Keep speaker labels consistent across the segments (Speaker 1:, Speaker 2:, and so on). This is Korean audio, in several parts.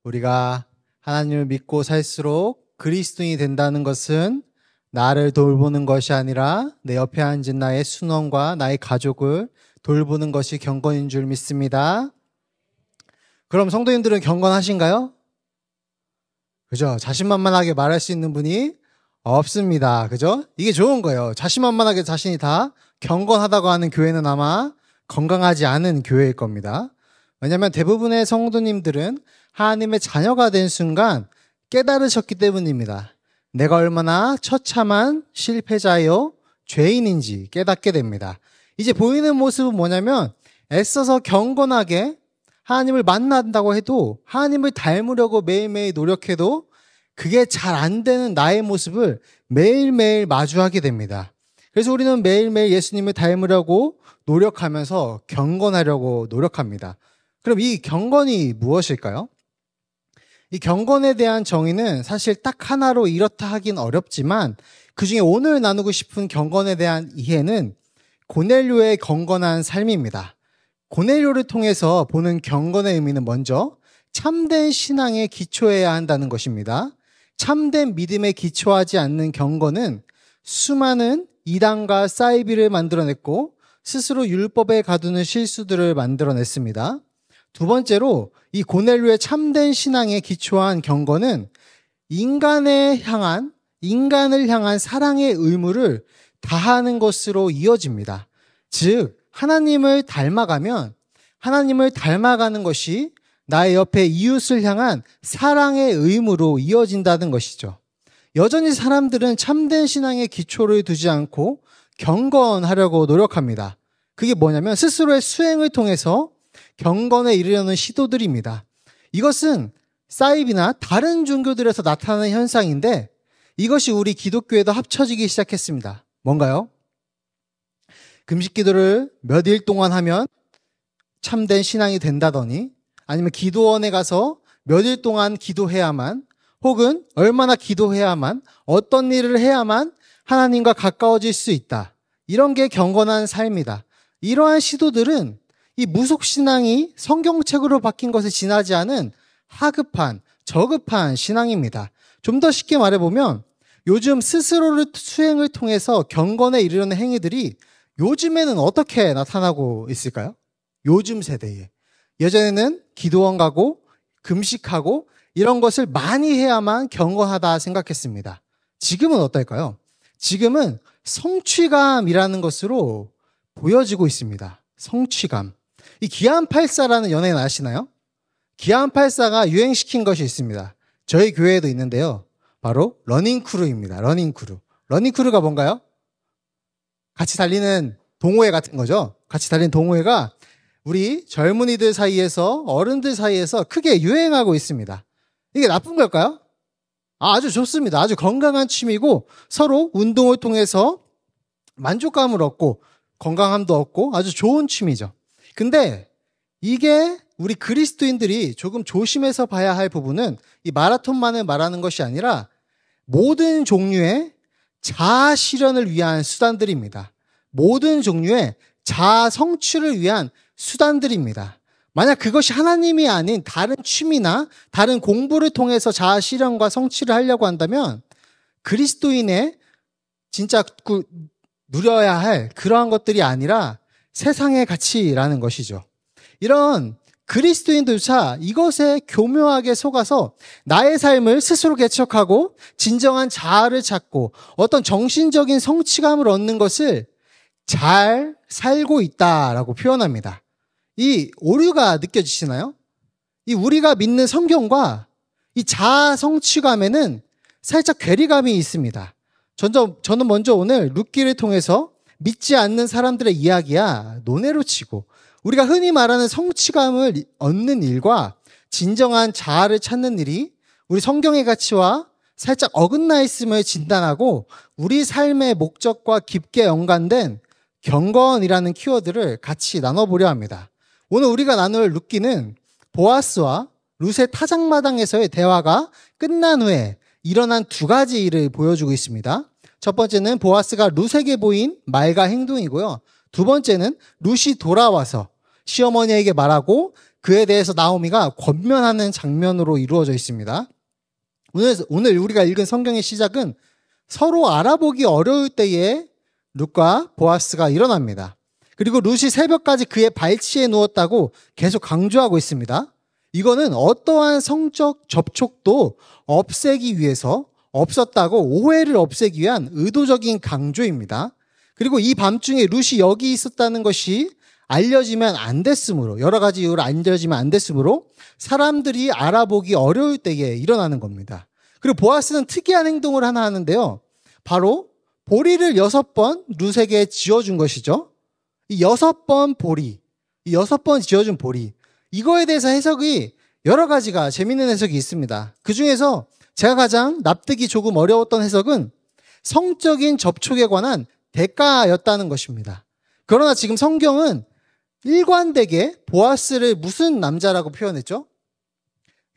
Speaker 1: 우리가 하나님을 믿고 살수록 그리스도인이 된다는 것은 나를 돌보는 것이 아니라 내 옆에 앉은 나의 순원과 나의 가족을 돌보는 것이 경건인 줄 믿습니다. 그럼 성도님들은 경건하신가요? 그죠? 자신만만하게 말할 수 있는 분이 없습니다. 그죠? 이게 좋은 거예요. 자신만만하게 자신이 다 경건하다고 하는 교회는 아마 건강하지 않은 교회일 겁니다. 왜냐하면 대부분의 성도님들은 하나님의 자녀가 된 순간 깨달으셨기 때문입니다. 내가 얼마나 처참한 실패자요 죄인인지 깨닫게 됩니다. 이제 보이는 모습은 뭐냐면 애써서 경건하게 하나님을 만난다고 해도 하나님을 닮으려고 매일매일 노력해도 그게 잘 안 되는 나의 모습을 매일매일 마주하게 됩니다. 그래서 우리는 매일매일 예수님을 닮으려고 노력하면서 경건하려고 노력합니다. 그럼 이 경건이 무엇일까요? 이 경건에 대한 정의는 사실 딱 하나로 이렇다 하긴 어렵지만 그중에 오늘 나누고 싶은 경건에 대한 이해는 고넬료의 경건한 삶입니다. 고넬료를 통해서 보는 경건의 의미는 먼저 참된 신앙에 기초해야 한다는 것입니다. 참된 믿음에 기초하지 않는 경건은 수많은 이단과 사이비를 만들어냈고 스스로 율법에 가두는 실수들을 만들어냈습니다. 두 번째로 이 고넬료의 참된 신앙에 기초한 경건은 인간을 향한 사랑의 의무를 다하는 것으로 이어집니다. 즉 하나님을 닮아가면 하나님을 닮아가는 것이 나의 옆에 이웃을 향한 사랑의 의무로 이어진다는 것이죠. 여전히 사람들은 참된 신앙에 기초를 두지 않고 경건하려고 노력합니다. 그게 뭐냐면 스스로의 수행을 통해서 경건에 이르려는 시도들입니다. 이것은 사이비나 다른 종교들에서 나타나는 현상인데 이것이 우리 기독교에도 합쳐지기 시작했습니다. 뭔가요? 금식 기도를 몇 일 동안 하면 참된 신앙이 된다더니 아니면 기도원에 가서 몇 일 동안 기도해야만 혹은 얼마나 기도해야만 어떤 일을 해야만 하나님과 가까워질 수 있다. 이런 게 경건한 삶이다. 이러한 시도들은 이 무속신앙이 성경책으로 바뀐 것에 지나지 않은 하급한, 저급한 신앙입니다. 좀 더 쉽게 말해보면 요즘 스스로를 수행을 통해서 경건에 이르려는 행위들이 요즘에는 어떻게 나타나고 있을까요? 요즘 세대에. 예전에는 기도원 가고 금식하고 이런 것을 많이 해야만 경건하다 생각했습니다. 지금은 어떨까요? 지금은 성취감이라는 것으로 보여지고 있습니다. 성취감. 이 기안84라는 연예인 아시나요? 기안84가 유행시킨 것이 있습니다. 저희 교회에도 있는데요. 바로 러닝크루입니다. 러닝크루. 러닝크루가 뭔가요? 같이 달리는 동호회 같은 거죠. 같이 달리는 동호회가 우리 젊은이들 사이에서 어른들 사이에서 크게 유행하고 있습니다. 이게 나쁜 걸까요? 아주 좋습니다. 아주 건강한 취미고 서로 운동을 통해서 만족감을 얻고 건강함도 얻고 아주 좋은 취미죠. 근데 이게 우리 그리스도인들이 조금 조심해서 봐야 할 부분은 이 마라톤만을 말하는 것이 아니라 모든 종류의 자아 실현을 위한 수단들입니다. 모든 종류의 자아 성취를 위한 수단들입니다. 만약 그것이 하나님이 아닌 다른 취미나 다른 공부를 통해서 자아 실현과 성취를 하려고 한다면 그리스도인의 진짜 누려야 할 그러한 것들이 아니라 세상의 가치라는 것이죠. 이런 그리스도인들조차 이것에 교묘하게 속아서 나의 삶을 스스로 개척하고 진정한 자아를 찾고 어떤 정신적인 성취감을 얻는 것을 잘 살고 있다라고 표현합니다. 이 오류가 느껴지시나요? 이 우리가 믿는 성경과 이 자아 성취감에는 살짝 괴리감이 있습니다. 저는 먼저 오늘 룻기를 통해서 믿지 않는 사람들의 이야기야 논외로 치고 우리가 흔히 말하는 성취감을 얻는 일과 진정한 자아를 찾는 일이 우리 성경의 가치와 살짝 어긋나 있음을 진단하고 우리 삶의 목적과 깊게 연관된 경건이라는 키워드를 같이 나눠보려 합니다. 오늘 우리가 나눌 룻기는 보아스와 룻의 타작마당에서의 대화가 끝난 후에 일어난 두 가지 일을 보여주고 있습니다. 첫 번째는 보아스가 룻에게 보인 말과 행동이고요. 두 번째는 룻이 돌아와서 시어머니에게 말하고 그에 대해서 나오미가 권면하는 장면으로 이루어져 있습니다. 오늘 우리가 읽은 성경의 시작은 서로 알아보기 어려울 때에 룻과 보아스가 일어납니다. 그리고 룻이 새벽까지 그의 발치에 누웠다고 계속 강조하고 있습니다. 이거는 어떠한 성적 접촉도 없애기 위해서 없었다고 오해를 없애기 위한 의도적인 강조입니다. 그리고 이 밤중에 룻이 여기 있었다는 것이 알려지면 안 됐으므로, 여러 가지 이유로 알려지면 안 됐으므로 사람들이 알아보기 어려울 때에 일어나는 겁니다. 그리고 보아스는 특이한 행동을 하나 하는데요. 바로 보리를 6번 룻에게 지어준 것이죠. 이 6번 보리, 이 6번 지어준 보리, 이거에 대해서 해석이 여러 가지가 재밌는 해석이 있습니다. 그 중에서 제가 가장 납득이 조금 어려웠던 해석은 성적인 접촉에 관한 대가였다는 것입니다. 그러나 지금 성경은 일관되게 보아스를 무슨 남자라고 표현했죠?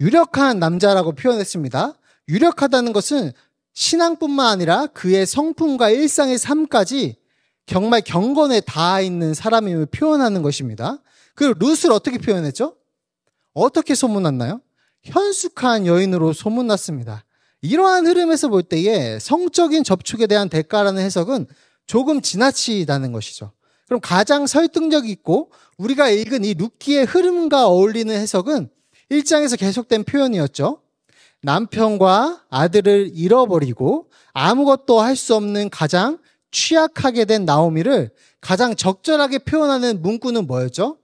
Speaker 1: 유력한 남자라고 표현했습니다. 유력하다는 것은 신앙뿐만 아니라 그의 성품과 일상의 삶까지 정말 경건에 닿아 있는 사람임을 표현하는 것입니다. 그리고 룻을 어떻게 표현했죠? 어떻게 소문났나요? 현숙한 여인으로 소문났습니다. 이러한 흐름에서 볼 때에 성적인 접촉에 대한 대가라는 해석은 조금 지나치다는 것이죠. 그럼 가장 설득력 있고 우리가 읽은 이 룻기의 흐름과 어울리는 해석은 1장에서 계속된 표현이었죠. 남편과 아들을 잃어버리고 아무것도 할 수 없는 가장 취약하게 된 나오미를 가장 적절하게 표현하는 문구는 뭐였죠?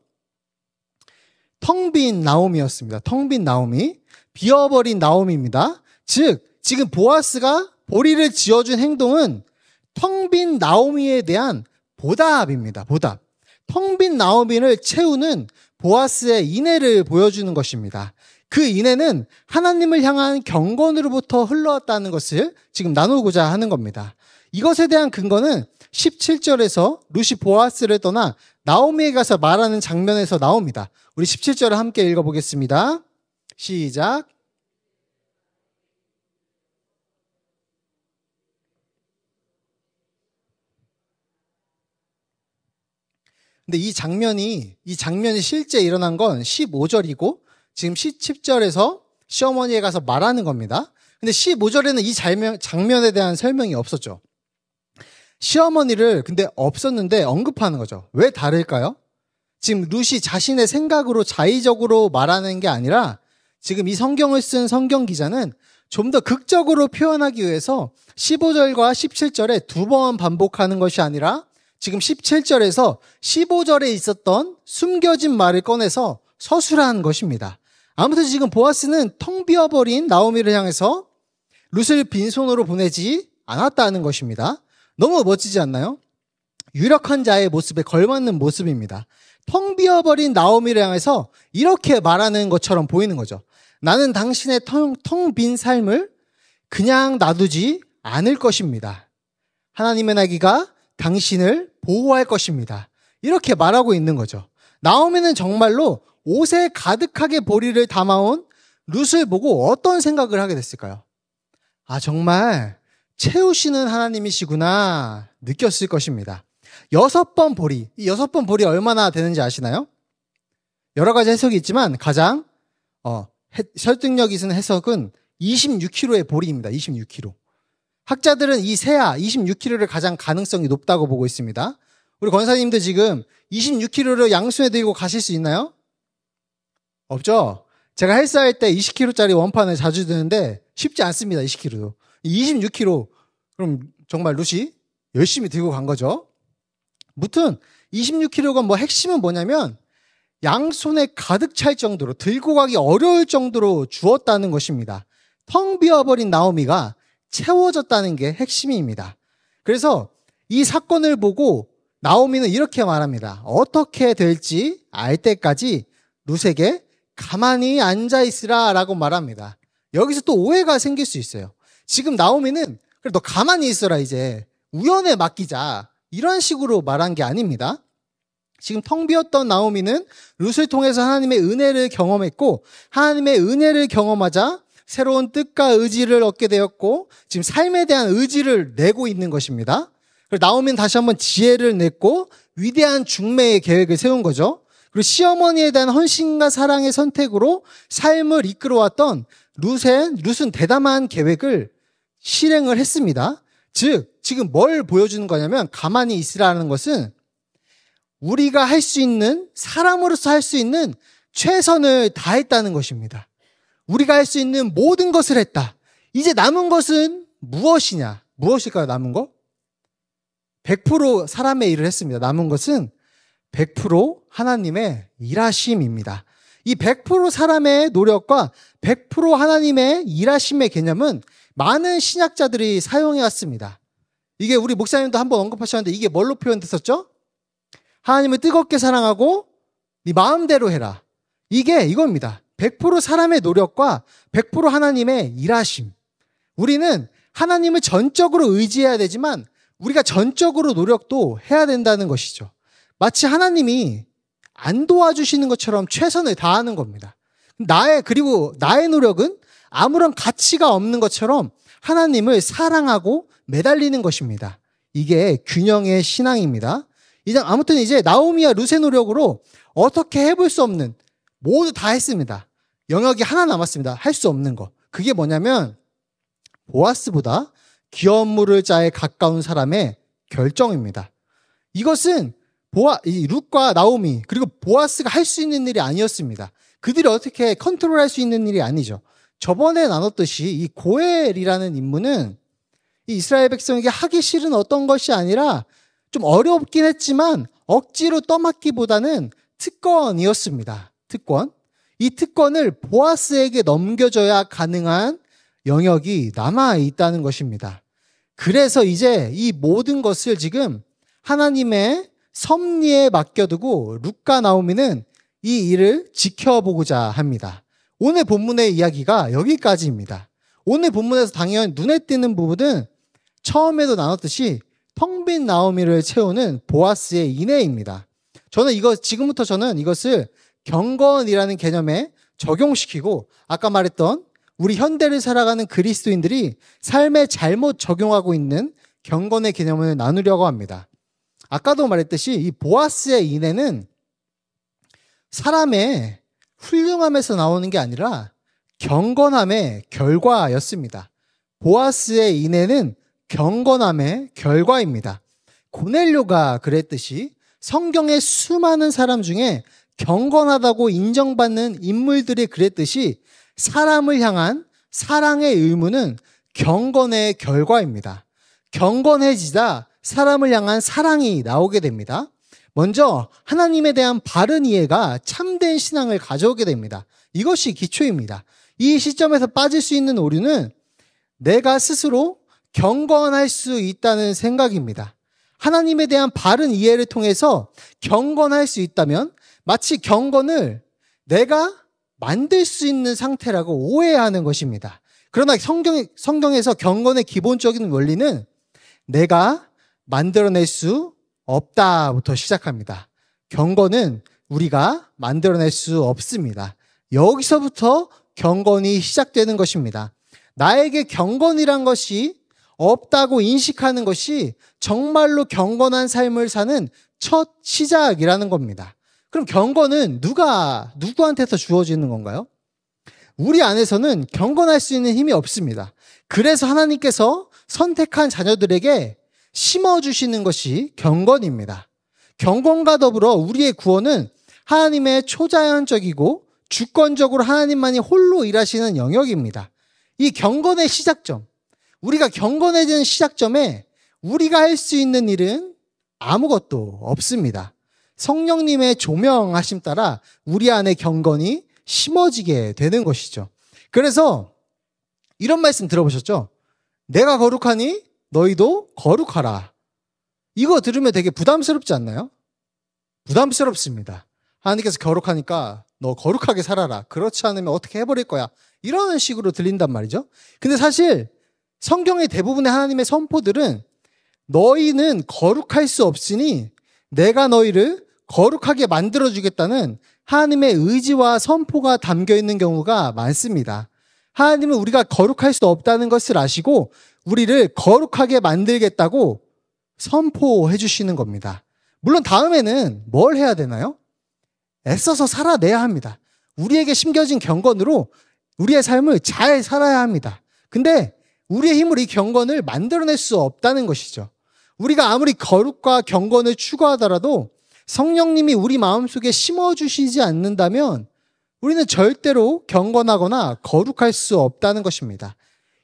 Speaker 1: 텅 빈 나오미였습니다. 텅 빈 나오미, 비어버린 나오미입니다. 즉 지금 보아스가 보리를 지어준 행동은 텅 빈 나오미에 대한 보답입니다. 보답. 텅 빈 나오미를 채우는 보아스의 인애를 보여주는 것입니다. 그 인애는 하나님을 향한 경건으로부터 흘러왔다는 것을 지금 나누고자 하는 겁니다. 이것에 대한 근거는 17절에서 룻이 보아스를 떠나 나오미에 가서 말하는 장면에서 나옵니다. 우리 17절을 함께 읽어보겠습니다. 시작. 근데 이 장면이 실제 일어난 건 15절이고 지금 17절에서 시어머니에 가서 말하는 겁니다. 근데 15절에는 이 장면에 대한 설명이 없었죠. 시어머니를 근데 없었는데 언급하는 거죠. 왜 다를까요? 지금 룻이 자신의 생각으로 자의적으로 말하는 게 아니라 지금 이 성경을 쓴 성경 기자는 좀 더 극적으로 표현하기 위해서 15절과 17절에 2번 반복하는 것이 아니라 지금 17절에서 15절에 있었던 숨겨진 말을 꺼내서 서술한 것입니다. 아무튼 지금 보아스는 텅 비어버린 나오미를 향해서 룻을 빈손으로 보내지 않았다는 것입니다. 너무 멋지지 않나요? 유력한 자의 모습에 걸맞는 모습입니다. 텅 비어버린 나오미를 향해서 이렇게 말하는 것처럼 보이는 거죠. 나는 당신의 텅 빈 삶을 그냥 놔두지 않을 것입니다. 하나님의 나귀가 당신을 보호할 것입니다. 이렇게 말하고 있는 거죠. 나오미는 정말로 옷에 가득하게 보리를 담아온 룻을 보고 어떤 생각을 하게 됐을까요? 아, 정말 채우시는 하나님이시구나 느꼈을 것입니다. 6번 보리, 이 6번 보리 얼마나 되는지 아시나요? 여러 가지 해석이 있지만 가장 설득력 있는 해석은 26kg의 보리입니다. 26kg. 학자들은 이 세아 26kg를 가장 가능성이 높다고 보고 있습니다. 우리 권사님들 지금 26kg를 양손에 들고 가실 수 있나요? 없죠? 제가 헬스할 때 20kg짜리 원판을 자주 드는데 쉽지 않습니다. 20kg도. 26kg. 그럼 정말 룻이 열심히 들고 간 거죠. 무튼 26kg가 뭐 핵심은 뭐냐면 양손에 가득 찰 정도로 들고 가기 어려울 정도로 주었다는 것입니다. 텅 비어버린 나오미가 채워졌다는 게 핵심입니다. 그래서 이 사건을 보고 나오미는 이렇게 말합니다. 어떻게 될지 알 때까지 룻에게 가만히 앉아있으라 라고 말합니다. 여기서 또 오해가 생길 수 있어요. 지금 나오미는 그래 너 가만히 있어라 이제 우연에 맡기자 이런 식으로 말한 게 아닙니다. 지금 텅 비었던 나오미는 룻을 통해서 하나님의 은혜를 경험했고 하나님의 은혜를 경험하자 새로운 뜻과 의지를 얻게 되었고 지금 삶에 대한 의지를 내고 있는 것입니다. 그리고 나오미는 다시 한번 지혜를 냈고 위대한 중매의 계획을 세운 거죠. 그리고 시어머니에 대한 헌신과 사랑의 선택으로 삶을 이끌어왔던 룻은 대담한 계획을 실행을 했습니다. 즉, 지금 뭘 보여주는 거냐면 가만히 있으라는 것은 우리가 할 수 있는, 사람으로서 할 수 있는 최선을 다했다는 것입니다. 우리가 할 수 있는 모든 것을 했다. 이제 남은 것은 무엇이냐? 무엇일까요, 남은 거? 100% 사람의 일을 했습니다. 남은 것은 100% 하나님의 일하심입니다. 이 100% 사람의 노력과 100% 하나님의 일하심의 개념은 많은 신약자들이 사용해 왔습니다. 이게 우리 목사님도 한번 언급하셨는데 이게 뭘로 표현됐었죠? 하나님을 뜨겁게 사랑하고 네 마음대로 해라. 이게 이겁니다. 100% 사람의 노력과 100% 하나님의 일하심. 우리는 하나님을 전적으로 의지해야 되지만 우리가 전적으로 노력도 해야 된다는 것이죠. 마치 하나님이 안 도와주시는 것처럼 최선을 다하는 겁니다. 그리고 나의 노력은 아무런 가치가 없는 것처럼 하나님을 사랑하고 매달리는 것입니다. 이게 균형의 신앙입니다. 아무튼 이제 나오미와 룻의 노력으로 어떻게 해볼 수 없는 모두 다 했습니다. 영역이 하나 남았습니다. 할 수 없는 거. 그게 뭐냐면 보아스보다 기업 물을 자에 가까운 사람의 결정입니다. 이것은 룻과 나오미 그리고 보아스가 할 수 있는 일이 아니었습니다. 그들이 어떻게 컨트롤할 수 있는 일이 아니죠. 저번에 나눴듯이 이 고엘이라는 임무는 이 이스라엘 백성에게 하기 싫은 어떤 것이 아니라 좀 어렵긴 했지만 억지로 떠맡기보다는 특권이었습니다. 특권. 이 특권을 보아스에게 넘겨줘야 가능한 영역이 남아있다는 것입니다. 그래서 이제 이 모든 것을 지금 하나님의 섭리에 맡겨두고 룻과 나오미는 이 일을 지켜보고자 합니다. 오늘 본문의 이야기가 여기까지입니다. 오늘 본문에서 당연 눈에 띄는 부분은 처음에도 나눴듯이 텅 빈 나오미를 채우는 보아스의 인애입니다. 지금부터 저는 이것을 경건이라는 개념에 적용시키고 아까 말했던 우리 현대를 살아가는 그리스도인들이 삶에 잘못 적용하고 있는 경건의 개념을 나누려고 합니다. 아까도 말했듯이 이 보아스의 인애는 사람의 훌륭함에서 나오는 게 아니라 경건함의 결과였습니다. 보아스의 인애는 경건함의 결과입니다. 고넬료가 그랬듯이 성경의 수많은 사람 중에 경건하다고 인정받는 인물들이 그랬듯이 사람을 향한 사랑의 의무는 경건의 결과입니다. 경건해지다 사람을 향한 사랑이 나오게 됩니다. 먼저 하나님에 대한 바른 이해가 참된 신앙을 가져오게 됩니다. 이것이 기초입니다. 이 시점에서 빠질 수 있는 오류는 내가 스스로 경건할 수 있다는 생각입니다. 하나님에 대한 바른 이해를 통해서 경건할 수 있다면 마치 경건을 내가 만들 수 있는 상태라고 오해하는 것입니다. 그러나 성경에서 경건의 기본적인 원리는 내가 만들어낼 수 없다부터 시작합니다. 경건은 우리가 만들어낼 수 없습니다. 여기서부터 경건이 시작되는 것입니다. 나에게 경건이란 것이 없다고 인식하는 것이 정말로 경건한 삶을 사는 첫 시작이라는 겁니다. 그럼 경건은 누구한테서 주어지는 건가요? 우리 안에서는 경건할 수 있는 힘이 없습니다. 그래서 하나님께서 선택한 자녀들에게 심어주시는 것이 경건입니다. 경건과 더불어 우리의 구원은 하나님의 초자연적이고 주권적으로 하나님만이 홀로 일하시는 영역입니다. 이 경건의 시작점, 우리가 경건해지는 시작점에 우리가 할 수 있는 일은 아무것도 없습니다. 성령님의 조명하심 따라 우리 안에 경건이 심어지게 되는 것이죠. 그래서 이런 말씀 들어보셨죠? 내가 거룩하니 너희도 거룩하라. 이거 들으면 되게 부담스럽지 않나요? 부담스럽습니다. 하나님께서 거룩하니까 너 거룩하게 살아라. 그렇지 않으면 어떻게 해버릴 거야. 이런 식으로 들린단 말이죠. 근데 사실 성경의 대부분의 하나님의 선포들은 너희는 거룩할 수 없으니 내가 너희를 거룩하게 만들어주겠다는 하나님의 의지와 선포가 담겨 있는 경우가 많습니다. 하나님은 우리가 거룩할 수 없다는 것을 아시고 우리를 거룩하게 만들겠다고 선포해 주시는 겁니다. 물론 다음에는 뭘 해야 되나요? 애써서 살아내야 합니다. 우리에게 심겨진 경건으로 우리의 삶을 잘 살아야 합니다. 근데 우리의 힘으로 이 경건을 만들어낼 수 없다는 것이죠. 우리가 아무리 거룩과 경건을 추구하더라도 성령님이 우리 마음속에 심어주시지 않는다면 우리는 절대로 경건하거나 거룩할 수 없다는 것입니다.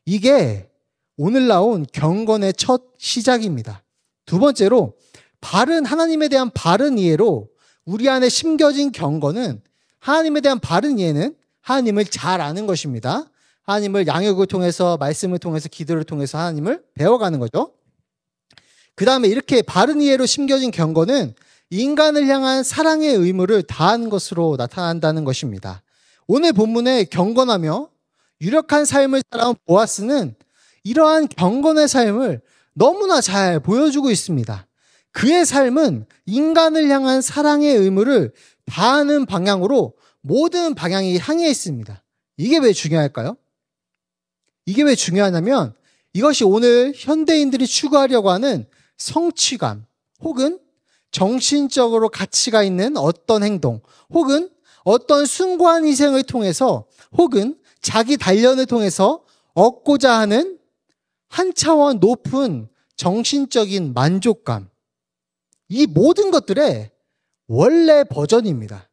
Speaker 1: 이게 오늘 나온 경건의 첫 시작입니다. 두 번째로 하나님에 대한 바른 이해로 우리 안에 심겨진 경건은 하나님에 대한 바른 이해는 하나님을 잘 아는 것입니다. 하나님을 양육을 통해서 말씀을 통해서 기도를 통해서 하나님을 배워가는 거죠. 그 다음에 이렇게 바른 이해로 심겨진 경건은 인간을 향한 사랑의 의무를 다하는 것으로 나타난다는 것입니다. 오늘 본문에 경건하며 유력한 삶을 살아온 보아스는 이러한 경건의 삶을 너무나 잘 보여주고 있습니다. 그의 삶은 인간을 향한 사랑의 의무를 다하는 방향으로 모든 방향이 향해 있습니다. 이게 왜 중요할까요? 이게 왜 중요하냐면 이것이 오늘 현대인들이 추구하려고 하는 성취감 혹은 정신적으로 가치가 있는 어떤 행동 혹은 어떤 숭고한 희생을 통해서 혹은 자기 단련을 통해서 얻고자 하는 한 차원 높은 정신적인 만족감, 이 모든 것들의 원래 버전입니다.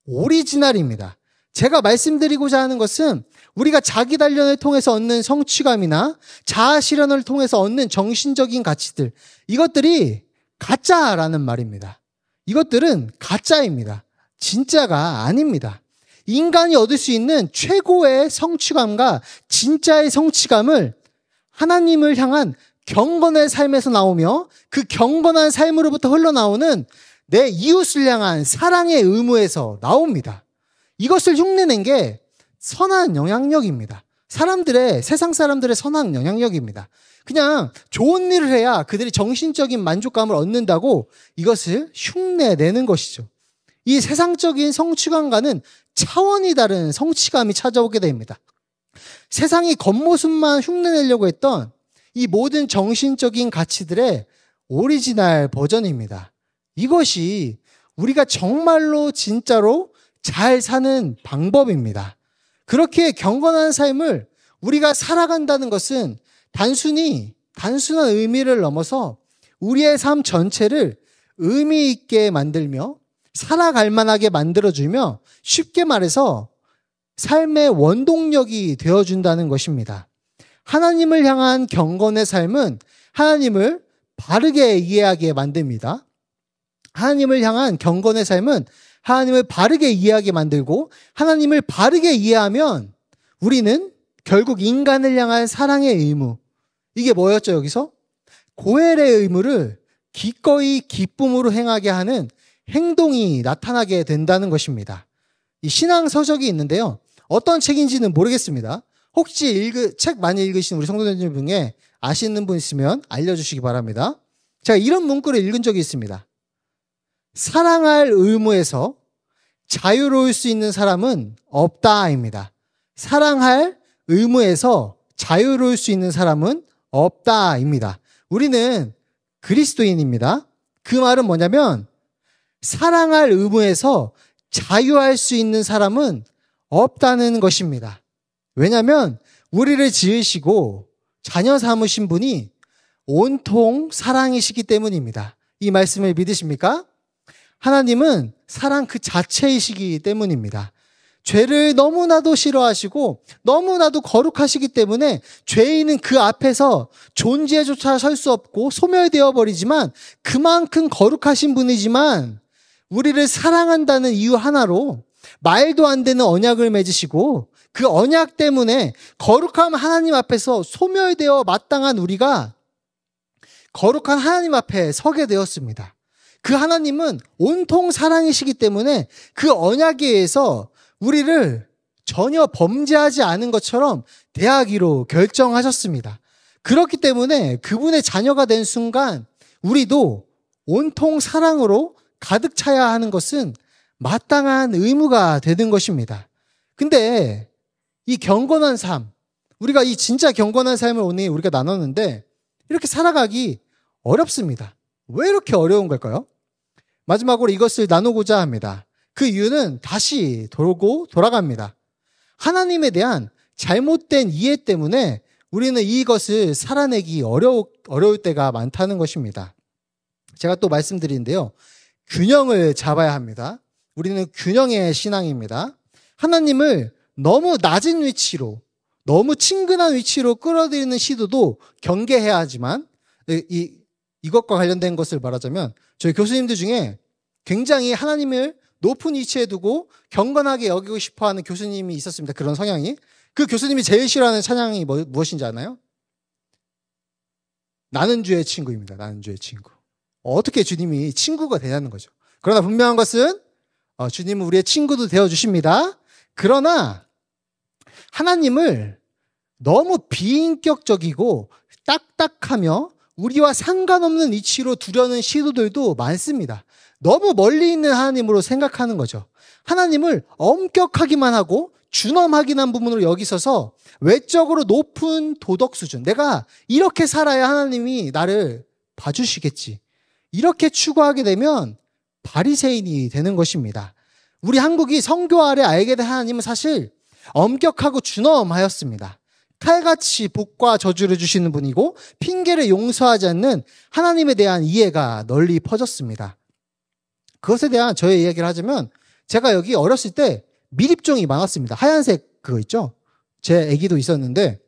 Speaker 1: 오리지널입니다. 제가 말씀드리고자 하는 것은 우리가 자기 단련을 통해서 얻는 성취감이나 자아 실현을 통해서 얻는 정신적인 가치들, 이것들이 가짜라는 말입니다. 이것들은 가짜입니다. 진짜가 아닙니다. 인간이 얻을 수 있는 최고의 성취감과 진짜의 성취감을 하나님을 향한 경건의 삶에서 나오며 그 경건한 삶으로부터 흘러나오는 내 이웃을 향한 사랑의 의무에서 나옵니다. 이것을 흉내낸 게 선한 영향력입니다. 세상 사람들의 선한 영향력입니다. 그냥 좋은 일을 해야 그들이 정신적인 만족감을 얻는다고 이것을 흉내내는 것이죠. 이 세상적인 성취감과는 차원이 다른 성취감이 찾아오게 됩니다. 세상이 겉모습만 흉내내려고 했던 이 모든 정신적인 가치들의 오리지널 버전입니다. 이것이 우리가 정말로 진짜로 잘 사는 방법입니다. 그렇게 경건한 삶을 우리가 살아간다는 것은 단순한 의미를 넘어서 우리의 삶 전체를 의미 있게 만들며 살아갈 만하게 만들어주며 쉽게 말해서 삶의 원동력이 되어준다는 것입니다. 하나님을 향한 경건의 삶은 하나님을 바르게 이해하게 만듭니다. 하나님을 향한 경건의 삶은 하나님을 바르게 이해하게 만들고 하나님을 바르게 이해하면 우리는 결국 인간을 향한 사랑의 의무, 이게 뭐였죠 여기서? 고엘의 의무를 기꺼이 기쁨으로 행하게 하는 행동이 나타나게 된다는 것입니다. 이 신앙 서적이 있는데요. 어떤 책인지는 모르겠습니다. 혹시 책 많이 읽으신 우리 성도님들 중에 아시는 분 있으면 알려주시기 바랍니다. 제가 이런 문구를 읽은 적이 있습니다. 사랑할 의무에서 자유로울 수 있는 사람은 없다입니다. 사랑할 의무에서 자유로울 수 있는 사람은 없다입니다. 우리는 그리스도인입니다. 그 말은 뭐냐면 사랑할 의무에서 자유할 수 있는 사람은 없다는 것입니다. 왜냐하면 우리를 지으시고 자녀 삼으신 분이 온통 사랑이시기 때문입니다. 이 말씀을 믿으십니까? 하나님은 사랑 그 자체이시기 때문입니다. 죄를 너무나도 싫어하시고 너무나도 거룩하시기 때문에 죄인은 그 앞에서 존재조차 설 수 없고 소멸되어 버리지만 그만큼 거룩하신 분이지만 우리를 사랑한다는 이유 하나로 말도 안 되는 언약을 맺으시고 그 언약 때문에 거룩한 하나님 앞에서 소멸되어 마땅한 우리가 거룩한 하나님 앞에 서게 되었습니다. 그 하나님은 온통 사랑이시기 때문에 그 언약에 의해서 우리를 전혀 범죄하지 않은 것처럼 대하기로 결정하셨습니다. 그렇기 때문에 그분의 자녀가 된 순간 우리도 온통 사랑으로 가득 차야 하는 것은 마땅한 의무가 되는 것입니다. 근데 이 경건한 삶, 우리가 이 진짜 경건한 삶을 오늘 우리가 나눴는데 이렇게 살아가기 어렵습니다. 왜 이렇게 어려운 걸까요? 마지막으로 이것을 나누고자 합니다. 그 이유는 다시 돌아갑니다. 하나님에 대한 잘못된 이해 때문에 우리는 이것을 살아내기 어려울 때가 많다는 것입니다. 제가 또 말씀드리는데요. 균형을 잡아야 합니다. 우리는 균형의 신앙입니다. 하나님을 너무 낮은 위치로, 너무 친근한 위치로 끌어들이는 시도도 경계해야 하지만, 이것과 관련된 것을 말하자면 저희 교수님들 중에 굉장히 하나님을 높은 위치에 두고 경건하게 여기고 싶어하는 교수님이 있었습니다. 그런 성향이. 그 교수님이 제일 싫어하는 찬양이 무엇인지 아나요? 나는 주의 친구입니다. 나는 주의 친구. 어떻게 주님이 친구가 되냐는 거죠. 그러나 분명한 것은 주님은 우리의 친구도 되어주십니다. 그러나 하나님을 너무 비인격적이고 딱딱하며 우리와 상관없는 위치로 두려는 시도들도 많습니다. 너무 멀리 있는 하나님으로 생각하는 거죠. 하나님을 엄격하기만 하고 준엄하긴 한 부분으로 여기서서 외적으로 높은 도덕 수준, 내가 이렇게 살아야 하나님이 나를 봐주시겠지, 이렇게 추구하게 되면 바리새인이 되는 것입니다. 우리 한국이 성교 아래 알게 된 하나님은 사실 엄격하고 준엄하였습니다. 칼같이 복과 저주를 주시는 분이고 핑계를 용서하지 않는 하나님에 대한 이해가 널리 퍼졌습니다. 그것에 대한 저의 이야기를 하자면, 제가 여기 어렸을 때 미립종이 많았습니다. 하얀색 그거 있죠? 제 아기도 있었는데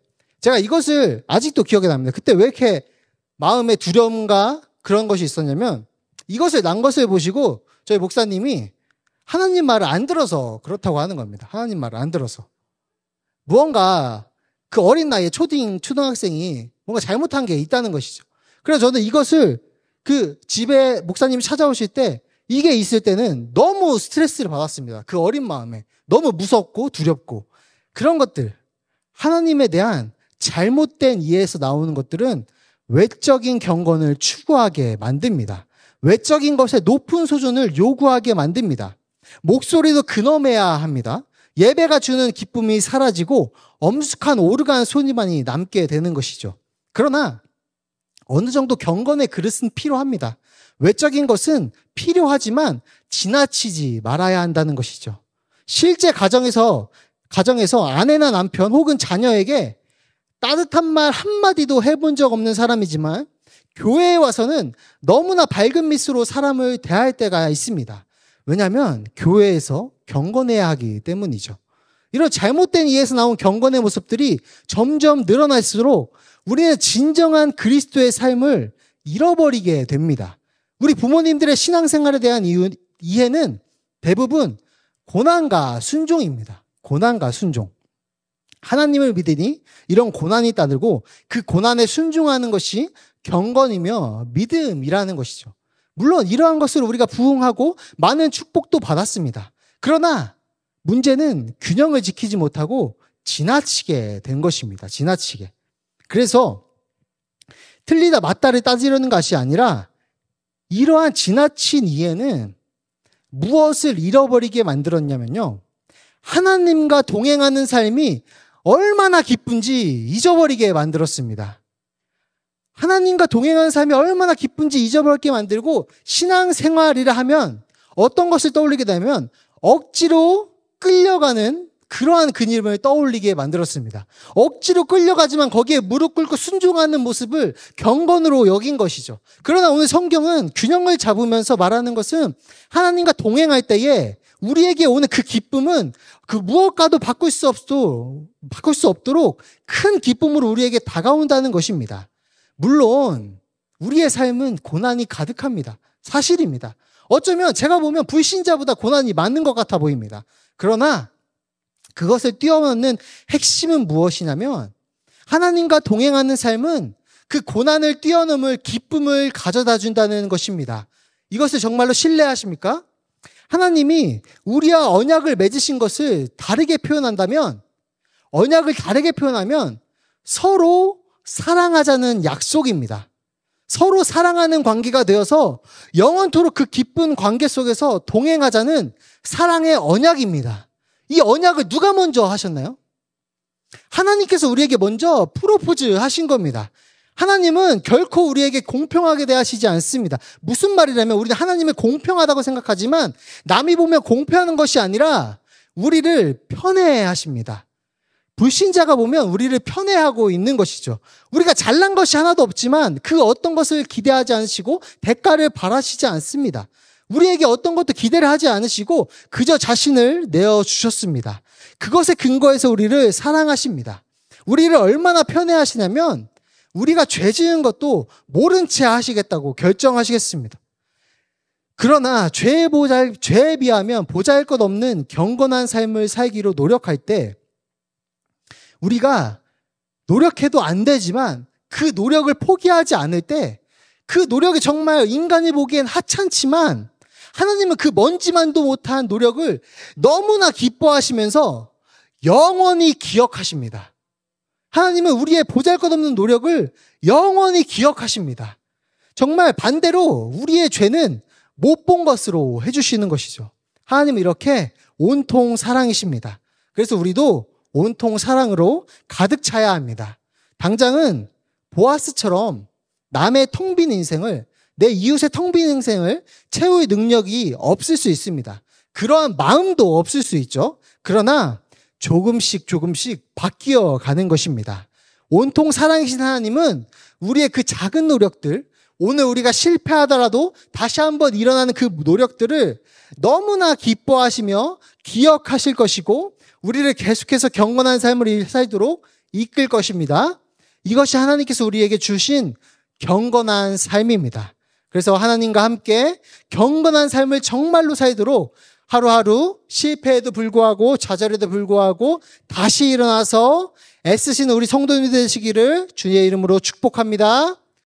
Speaker 1: 제가 이것을 아직도 기억에 납니다. 그때 왜 이렇게 마음에 두려움과 그런 것이 있었냐면, 이것을 난 것을 보시고 저희 목사님이 하나님 말을 안 들어서 그렇다고 하는 겁니다. 하나님 말을 안 들어서. 무언가 그 어린 나이에 초등학생이 뭔가 잘못한 게 있다는 것이죠. 그래서 저는 이것을 그 집에 목사님이 찾아오실 때 이게 있을 때는 너무 스트레스를 받았습니다. 그 어린 마음에. 너무 무섭고 두렵고. 그런 것들, 하나님에 대한 잘못된 이해에서 나오는 것들은 외적인 경건을 추구하게 만듭니다. 외적인 것에 높은 수준을 요구하게 만듭니다. 목소리도 근엄해야 합니다. 예배가 주는 기쁨이 사라지고 엄숙한 오르간 소리만이 남게 되는 것이죠. 그러나 어느 정도 경건의 그릇은 필요합니다. 외적인 것은 필요하지만 지나치지 말아야 한다는 것이죠. 실제 가정에서 아내나 남편 혹은 자녀에게 따뜻한 말 한마디도 해본 적 없는 사람이지만 교회에 와서는 너무나 밝은 미소로 사람을 대할 때가 있습니다. 왜냐하면 교회에서 경건해야 하기 때문이죠. 이런 잘못된 이해에서 나온 경건의 모습들이 점점 늘어날수록 우리는 진정한 그리스도의 삶을 잃어버리게 됩니다. 우리 부모님들의 신앙생활에 대한 이해는 대부분 고난과 순종입니다. 고난과 순종. 하나님을 믿으니 이런 고난이 따르고 그 고난에 순종하는 것이 경건이며 믿음이라는 것이죠. 물론 이러한 것을 우리가 부응하고 많은 축복도 받았습니다. 그러나 문제는 균형을 지키지 못하고 지나치게 된 것입니다. 지나치게. 그래서 틀리다 맞다를 따지려는 것이 아니라 이러한 지나친 이해는 무엇을 잃어버리게 만들었냐면요, 하나님과 동행하는 삶이 얼마나 기쁜지 잊어버리게 만들었습니다. 하나님과 동행하는 삶이 얼마나 기쁜지 잊어버리게 만들고, 신앙생활이라 하면 어떤 것을 떠올리게 되면 억지로 끌려가는 그러한 그림을 떠올리게 만들었습니다. 억지로 끌려가지만 거기에 무릎 꿇고 순종하는 모습을 경건으로 여긴 것이죠. 그러나 오늘 성경은 균형을 잡으면서 말하는 것은 하나님과 동행할 때에 우리에게 오는 그 기쁨은 그 무엇과도 바꿀 수 없도록 큰 기쁨으로 우리에게 다가온다는 것입니다. 물론 우리의 삶은 고난이 가득합니다. 사실입니다. 어쩌면 제가 보면 불신자보다 고난이 많은 것 같아 보입니다. 그러나 그것을 뛰어넘는 핵심은 무엇이냐면, 하나님과 동행하는 삶은 그 고난을 뛰어넘을 기쁨을 가져다 준다는 것입니다. 이것을 정말로 신뢰하십니까? 하나님이 우리와 언약을 맺으신 것을 다르게 표현하면 서로 사랑하자는 약속입니다. 서로 사랑하는 관계가 되어서 영원토록 그 기쁜 관계 속에서 동행하자는 사랑의 언약입니다. 이 언약을 누가 먼저 하셨나요? 하나님께서 우리에게 먼저 프로포즈 하신 겁니다. 하나님은 결코 우리에게 공평하게 대하시지 않습니다. 무슨 말이냐면 우리는 하나님을 공평하다고 생각하지만 남이 보면 공평한 것이 아니라 우리를 편애하십니다. 불신자가 보면 우리를 편애하고 있는 것이죠. 우리가 잘난 것이 하나도 없지만 그 어떤 것을 기대하지 않으시고 대가를 바라시지 않습니다. 우리에게 어떤 것도 기대를 하지 않으시고 그저 자신을 내어주셨습니다. 그것에 근거해서 우리를 사랑하십니다. 우리를 얼마나 편애하시냐면 우리가 죄 지은 것도 모른 채 하시겠다고 결정하시겠습니다. 그러나 죄에 비하면 보잘것없는 경건한 삶을 살기로 노력할 때 우리가 노력해도 안 되지만 그 노력을 포기하지 않을 때 그 노력이 정말 인간이 보기엔 하찮지만 하나님은 그 먼지만도 못한 노력을 너무나 기뻐하시면서 영원히 기억하십니다. 하나님은 우리의 보잘것없는 노력을 영원히 기억하십니다. 정말 반대로 우리의 죄는 못 본 것으로 해주시는 것이죠. 하나님은 이렇게 온통 사랑이십니다. 그래서 우리도 온통 사랑으로 가득 차야 합니다. 당장은 보아스처럼 남의 텅 빈 인생을, 내 이웃의 텅 빈 인생을 채울 능력이 없을 수 있습니다. 그러한 마음도 없을 수 있죠. 그러나 조금씩 바뀌어 가는 것입니다. 온통 사랑이신 하나님은 우리의 그 작은 노력들, 오늘 우리가 실패하더라도 다시 한번 일어나는 그 노력들을 너무나 기뻐하시며 기억하실 것이고 우리를 계속해서 경건한 삶을 살도록 이끌 것입니다. 이것이 하나님께서 우리에게 주신 경건한 삶입니다. 그래서 하나님과 함께 경건한 삶을 정말로 살도록 하루하루 실패에도 불구하고 좌절에도 불구하고 다시 일어나서 애쓰시는 우리 성도님들 되시기를 주의 이름으로 축복합니다.